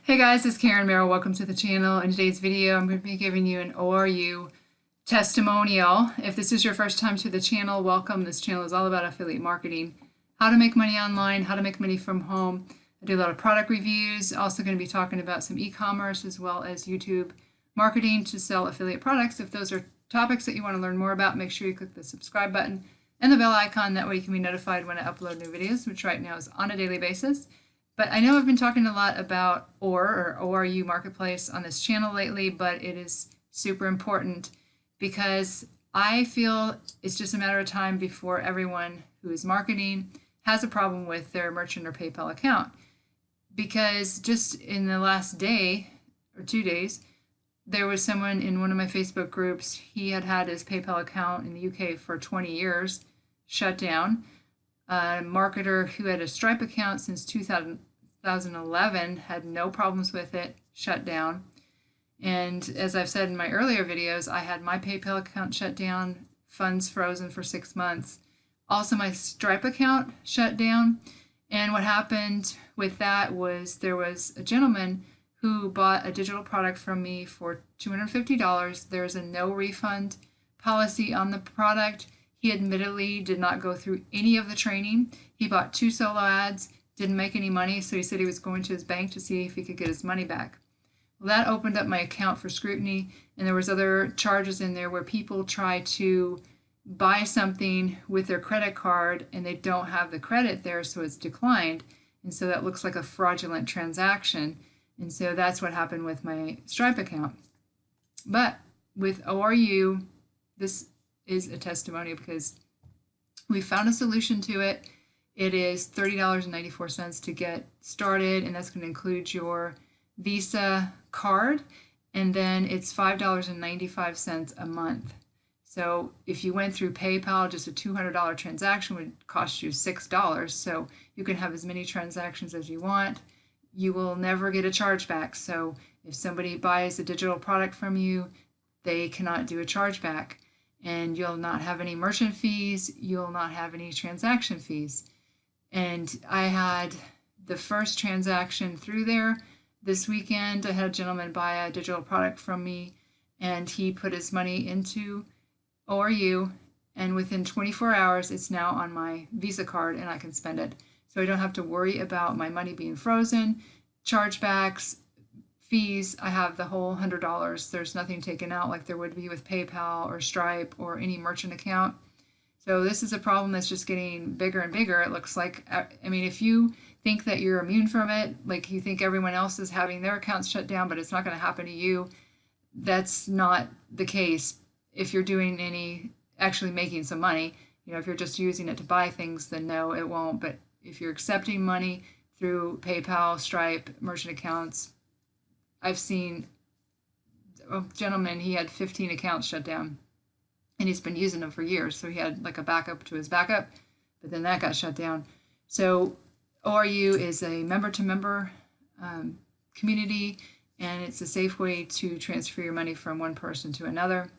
Hey guys, it's Karen Merrill. Welcome to the channel. In today's video, I'm going to be giving you an ORU testimonial. If this is your first time to the channel, welcome. This channel is all about affiliate marketing, how to make money online, how to make money from home. I do a lot of product reviews. Also going to be talking about some e-commerce as well as YouTube marketing to sell affiliate products. If those are topics that you want to learn more about, make sure you click the subscribe button and the bell icon. That way you can be notified when I upload new videos, which right now is on a daily basis. But I know I've been talking a lot about ORU Marketplace on this channel lately, but it is super important because I feel it's just a matter of time before everyone who is marketing has a problem with their merchant or PayPal account. Because just in the last day or 2 days, there was someone in one of my Facebook groups, he had had his PayPal account in the UK for 20 years shut down. A marketer who had a Stripe account since 2011 had no problems with it, shut down. And as I've said in my earlier videos, I had my PayPal account shut down, funds frozen for 6 months. Also, my Stripe account shut down. And what happened with that was there was a gentleman who bought a digital product from me for $250. There's a no refund policy on the product. He admittedly did not go through any of the training. He bought 2 solo ads, didn't make any money, so he said he was going to his bank to see if he could get his money back. Well, that opened up my account for scrutiny, and there was other charges in there where people try to buy something with their credit card and they don't have the credit there, so it's declined, and so that looks like a fraudulent transaction. And so that's what happened with my Stripe account. But with ORU, this is a testimonial because we found a solution to it. It is $30.94 to get started, and that's going to include your Visa card, and then it's $5.95 a month. So if you went through PayPal, just a $200 transaction would cost you $6, so you can have as many transactions as you want. You will never get a chargeback, so if somebody buys a digital product from you, they cannot do a chargeback. And you'll not have any merchant fees, you'll not have any transaction fees. And I had the first transaction through there this weekend. I had a gentleman buy a digital product from me, and he put his money into ORU, and within 24 hours it's now on my Visa card and I can spend it. So I don't have to worry about my money being frozen, chargebacks, fees. I have the whole $100. There's nothing taken out like there would be with PayPal or Stripe or any merchant account. So this is a problem that's just getting bigger and bigger. It looks like, I mean, if you think that you're immune from it, like you think everyone else is having their accounts shut down, but it's not going to happen to you, that's not the case. If you're doing any, actually making some money, you know, if you're just using it to buy things, then no, it won't. But if you're accepting money through PayPal, Stripe, merchant accounts, I've seen a gentleman, he had 15 accounts shut down, and he's been using them for years. So he had like a backup to his backup, but then that got shut down. So ORU is a member-to-member community, and it's a safe way to transfer your money from one person to another.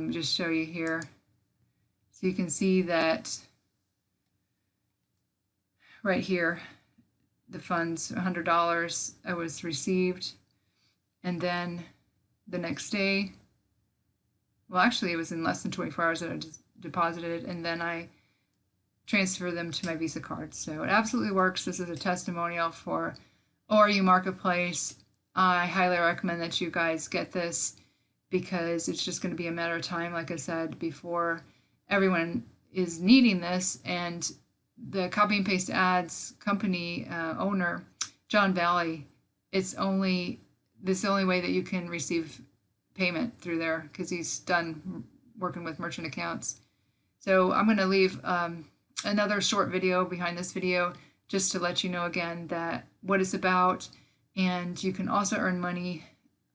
Just show you here. So you can see that right here, the funds, $100 was received, and then the next day, well, actually it was in less than 24 hours that I just deposited, and then I transferred them to my Visa card. So it absolutely works. This is a testimonial for ORU Marketplace. I highly recommend that you guys get this because it's just going to be a matter of time, like I said, before everyone is needing this. And the copy and paste ads company owner, John Valley, this is the only way that you can receive payment through there because he's done working with merchant accounts. So I'm going to leave another short video behind this video just to let you know again that what it's about, and you can also earn money,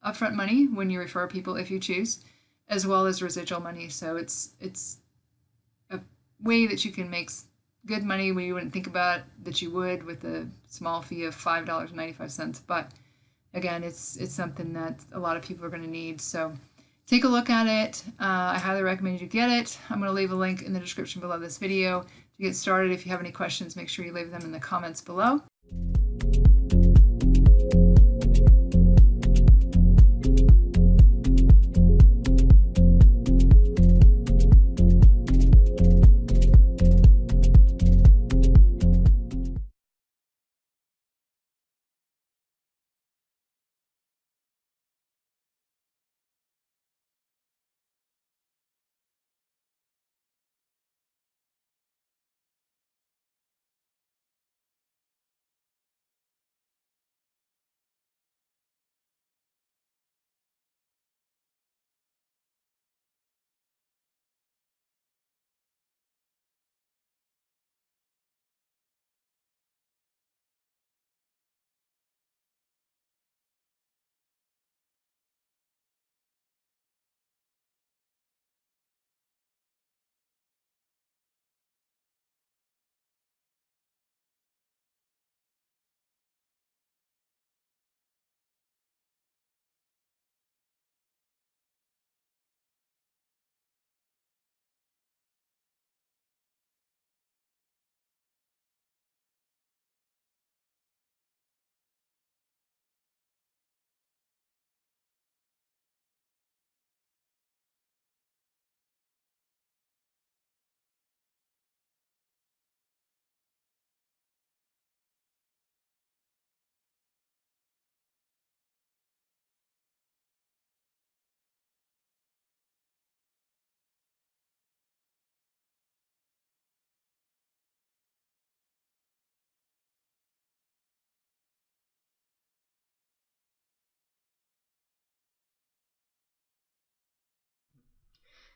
upfront money when you refer people if you choose, as well as residual money. So it's a way that you can make good money when you wouldn't think about that you would with a small fee of $5.95. But again, it's something that a lot of people are going to need. So take a look at it. I highly recommend you get it. I'm going to leave a link in the description below this video to get started. If you have any questions, make sure you leave them in the comments below.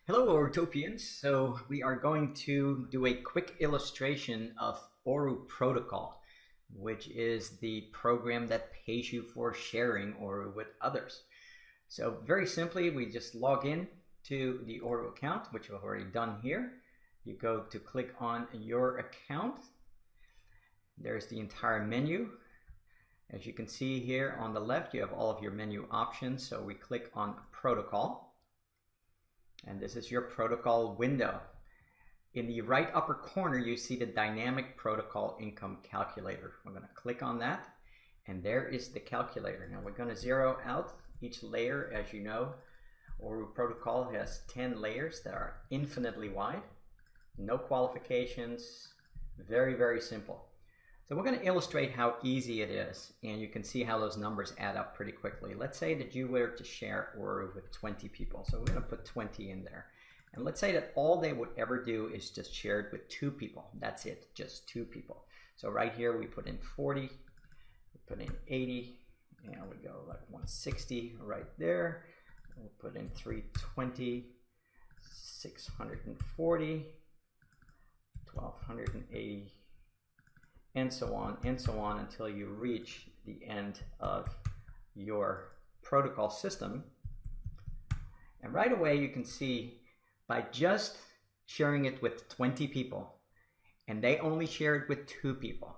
Hello ORUtopians. So we are going to do a quick illustration of ORU Protocol, which is the program that pays you for sharing ORU with others. So very simply, we just log in to the ORU account, which we've already done here. You go to click on your account. There's the entire menu. As you can see here on the left, you have all of your menu options. So we click on Protocol. And this is your protocol window. In the right upper corner, you see the dynamic protocol income calculator. We're going to click on that, and there is the calculator. Now we're going to zero out each layer. As you know, ORU protocol has 10 layers that are infinitely wide, no qualifications, very, very simple. So we're going to illustrate how easy it is, and you can see how those numbers add up pretty quickly. Let's say that you were to share ORU with 20 people. So we're going to put 20 in there. And let's say that all they would ever do is just share it with 2 people. That's it, just 2 people. So right here we put in 40, we put in 80, and we go like 160 right there. We'll put in 320, 640, 1280, and so on until you reach the end of your protocol system. And right away you can see, by just sharing it with 20 people and they only share it with 2 people,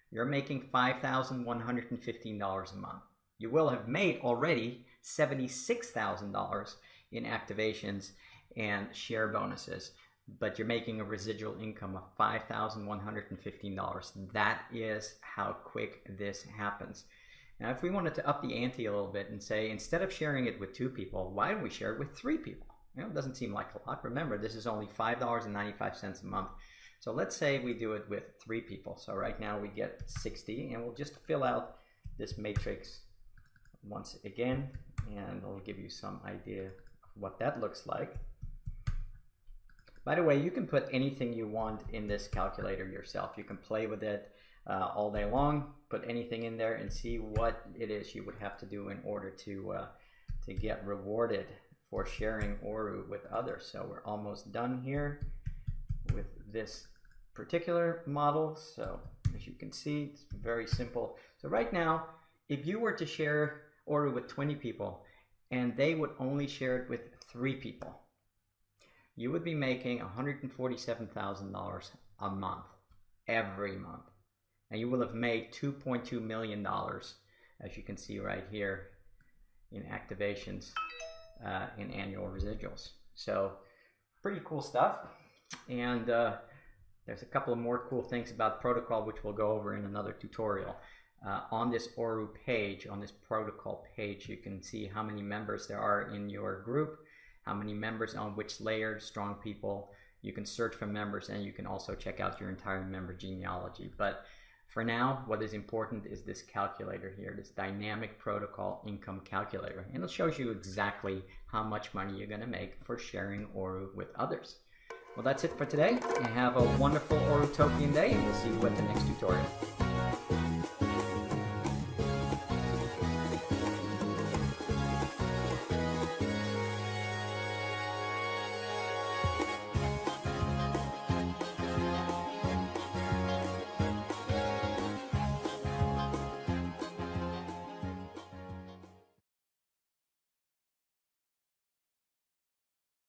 you're making $5,115 a month. You will have made already $76,000 in activations and share bonuses, but you're making a residual income of $5,115. That is how quick this happens. Now, if we wanted to up the ante a little bit and say, instead of sharing it with 2 people, why don't we share it with 3 people? You know, it doesn't seem like a lot. Remember, this is only $5.95 a month. So let's say we do it with 3 people. So right now we get 60, and we'll just fill out this matrix once again, and I'll give you some idea of what that looks like. By the way, you can put anything you want in this calculator yourself. You can play with it all day long, put anything in there and see what it is you would have to do in order to get rewarded for sharing ORU with others. So we're almost done here with this particular model. So as you can see, it's very simple. So right now, if you were to share ORU with 20 people and they would only share it with 3 people, you would be making $147,000 a month, every month. And you will have made $2.2 million, as you can see right here, in activations, in annual residuals. So pretty cool stuff. And there's a couple of more cool things about protocol, which we'll go over in another tutorial. On this ORU page, on this protocol page, you can see how many members there are in your group, how many members on which layer, strong people. You can search for members, and you can also check out your entire member genealogy. But for now, what is important is this calculator here, this dynamic protocol income calculator. And it shows you exactly how much money you're going to make for sharing ORU with others. Well, that's it for today. And have a wonderful ORUtopian day, and we'll see you at the next tutorial.